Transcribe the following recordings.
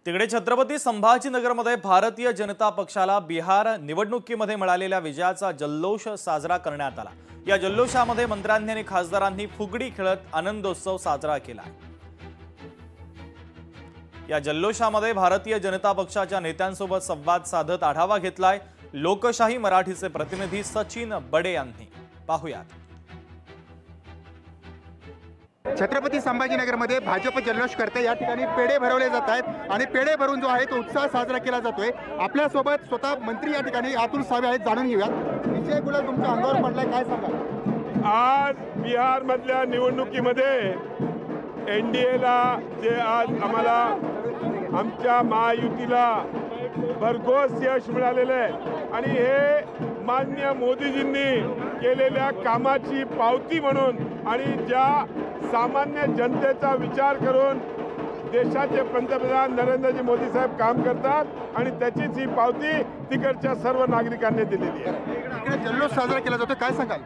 तिकडे छत्रपती संभाजीनगरमध्ये भारतीय जनता पक्षाला बिहार निवडणुकीमध्ये मिळालेल्या विजयाचा जल्लोष साजरा करण्यात आला। या जल्लोषामध्ये मंत्र्यांनी आणि खासदारांनी फुगडी खेळत आनंदोत्सव साजरा केला। या जल्लोषामध्ये भारतीय जनता पक्षाच्या नेत्यांसोबत संवाद साधत आढावा घेतलाय लोकशाही मराठीचे प्रतिनिधी सचिन बडे यांनी। पाहूयात। छत्रपती संभाजीनगरमध्ये भाजप जल्लोष करते। या ठिकाणी पेढे भरवले जात आहेत आणि पेढे भरून जो आहे तो उत्साह साजरा केला जातोय। आपल्या सोबत स्वतः मंत्री या ठिकाणी अतुल सावे आहेत, जाणून घेऊयात। विजय गुलाल तुमच्या अंगावर पडलाय, काय सांगा? आज बिहार मधल्या निवडणुकीमध्ये एनडीएला जे आज आम्हाला आमच्या महायुतीला भरघोस यश मिळालेलं आहे आणि हे माननीय मोदीजींनी केलेल्या कामाची पावती म्हणून आणि ज्या सामान्य जनतेचा विचार करून देशाचे पंतप्रधान नरेंद्रजी मोदी साहेब काम करतात आणि त्याचीच ही पावती तिकडच्या सर्व नागरिकांनी दिलेली आहे। इकडे जल्लोष साजरा केला जातो, काय सांगाल?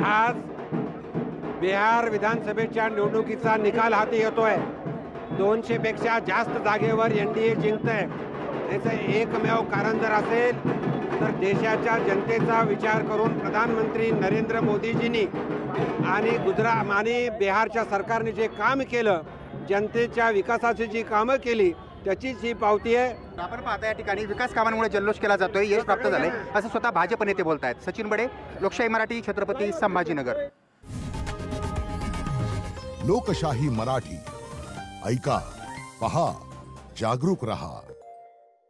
आज बिहार विधानसभेच्या निवडणुकीचा निकाल हाती येतोय। 200 पेक्षा जास्त जागेवर एनडीए जिंकतंय। याचं एकमेव कारण जर असेल तर देशाच्या जनतेचा विचार करून प्रधानमंत्री नरेंद्र मोदीजींनी आणि गुजरात आणि बिहारच्या सरकारने जे काम केलं, जनतेच्या विकासाची जी कामं केली त्याचीच ही पावती आहे। आपण पाहता या ठिकाणी विकास कामांमुळे जल्लोष केला जातोय, यश प्राप्त झालंय असं स्वतः भाजप नेते बोलतायत। सचिन बडे, लोकशाही मराठी, छत्रपती संभाजीनगर। लोकशाही मराठी, ऐका, पहा, जागरूक रहा।